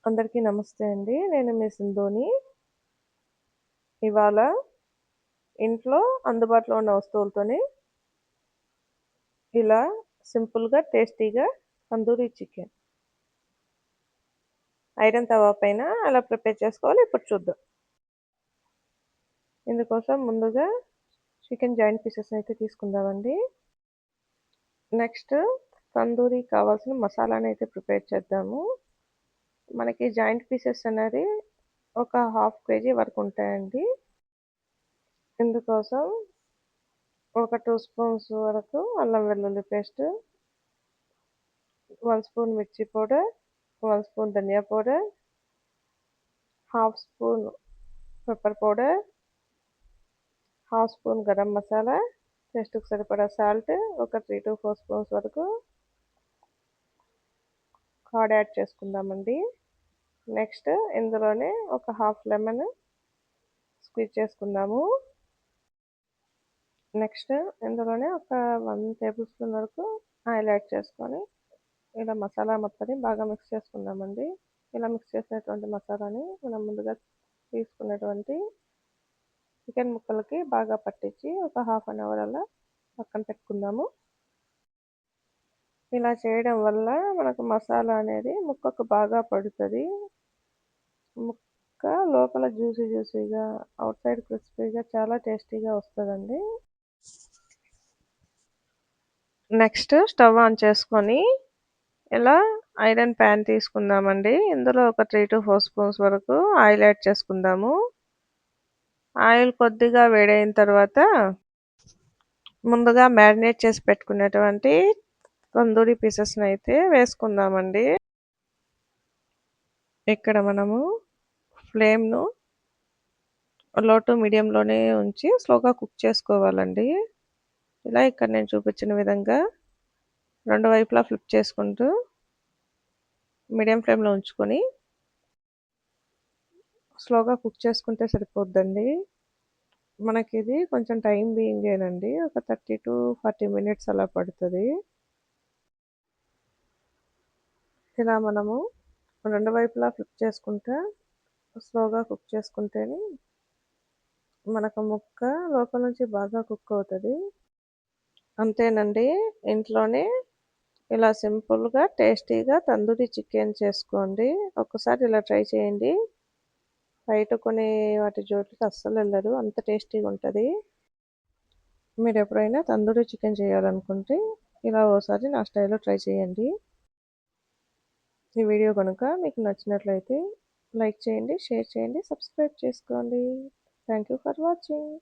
అందరికీ నమస్తే అండి. నేను మీ సింధుని. ఇవాళ ఇంట్లో అందుబాటులో ఉన్న వస్తువులతోని ఇలా సింపుల్‌గా, టేస్టీగా తందూరి చికెన్ ఐరన్ తవా పైన ఎలా ప్రిపేర్ చేసుకోవాలో ఇప్పుడు చూద్దాం. ఇందుకోసం ముందుగా చికెన్ జాయింట్ పీసెస్ అయితే తీసుకుందామండి. నెక్స్ట్ తందూరికి కావాల్సిన మసాలానైతే ప్రిపేర్ చేద్దాము. మనకి జాయింట్ పీసెస్ అనేది ఒక హాఫ్ కేజీ వరకు ఉంటాయండి. ఇందుకోసం ఒక 2 స్పూన్స్ వరకు అల్లం వెల్లుల్లి పేస్ట్, 1 స్పూన్ మిర్చి పౌడర్, 1 స్పూన్ ధనియా powder, half spoon pepper powder, half spoon garam masala, టేస్ట్‌కి సరిపడా సాల్ట్, ఒక 3-4 స్పూన్స్ వరకు కర్డ్ యాడ్ చేసుకుందామండి. నెక్స్ట్ ఇందులోనే ఒక హాఫ్ లెమన్ స్క్వీజ్ చేసుకుందాము. నెక్స్ట్ ఇందులోనే ఒక 1 టేబుల్ స్పూన్ వరకు ఆయిల్ యాడ్ చేసుకొని ఇలా మసాలా మొత్తాన్ని బాగా మిక్స్ చేసుకుందామండి. ఇలా మిక్స్ చేసినటువంటి మసాలాని మనం ముందుగా తీసుకున్నటువంటి చికెన్ ముక్కలకి బాగా పట్టించి ఒక హాఫ్ అన్ అవర్ అలా పక్కన పెట్టుకుందాము. ఇలా చేయడం వల్ల మనకు మసాలా అనేది ముక్కకు బాగా పడుతుంది. ముక్క లోపల జ్యూసీగా, అవుట్ సైడ్ క్రిస్పీగా చాలా టేస్టీగా వస్తుందండి. నెక్స్ట్ స్టవ్ ఆన్ చేసుకొని ఇలా ఐరన్ ప్యాన్ తీసుకుందామండి. ఇందులో ఒక 3-4 స్పూన్స్ వరకు ఆయిల్ యాడ్ చేసుకుందాము. ఆయిల్ కొద్దిగా వేడైన తర్వాత ముందుగా మ్యారినేట్ చేసి పెట్టుకునేటువంటి తందూరి పీసెస్ని అయితే వేసుకుందామండి. ఇక్కడ మనము ఫ్లేమ్ను లో టు మీడియంలోనే ఉంచి స్లోగా కుక్ చేసుకోవాలండి. ఇలా ఇక్కడ నేను చూపించిన విధంగా రెండు వైపులా ఫ్లిప్ చేసుకుంటూ మీడియం ఫ్లేమ్లో ఉంచుకొని స్లోగా కుక్ చేసుకుంటే సరిపోద్దండి. మనకి ఇది కొంచెం టైం బీయింగేనండి, ఒక 30-40 మినిట్స్ అలా పడుతుంది. ఇలా మనము రెండు వైపులా ఫ్లిప్ చేసుకుంటా స్లోగా కుక్ చేసుకుంటేనే మనకు ముక్క లోపల నుంచి బాగా కుక్ అవుతుంది. అంతేనండి, ఇంట్లోనే ఇలా సింపుల్గా టేస్టీగా తందూరి చికెన్ చేసుకోండి. ఒక్కసారి ఇలా ట్రై చేయండి. బయట కొనే వాటి జోలికి అస్సలు వెళ్ళరు, అంత టేస్టీగా ఉంటుంది. మీరు ఎప్పుడైనా తందూరి చికెన్ చేయాలనుకుంటే ఇలా ఓసారి నా స్టైల్లో ట్రై చేయండి. ఈ వీడియో కనుక మీకు నచ్చినట్లయితే లైక్ చేయండి, షేర్ చేయండి, సబ్స్క్రైబ్ చేసుకోండి. Thank you for watching.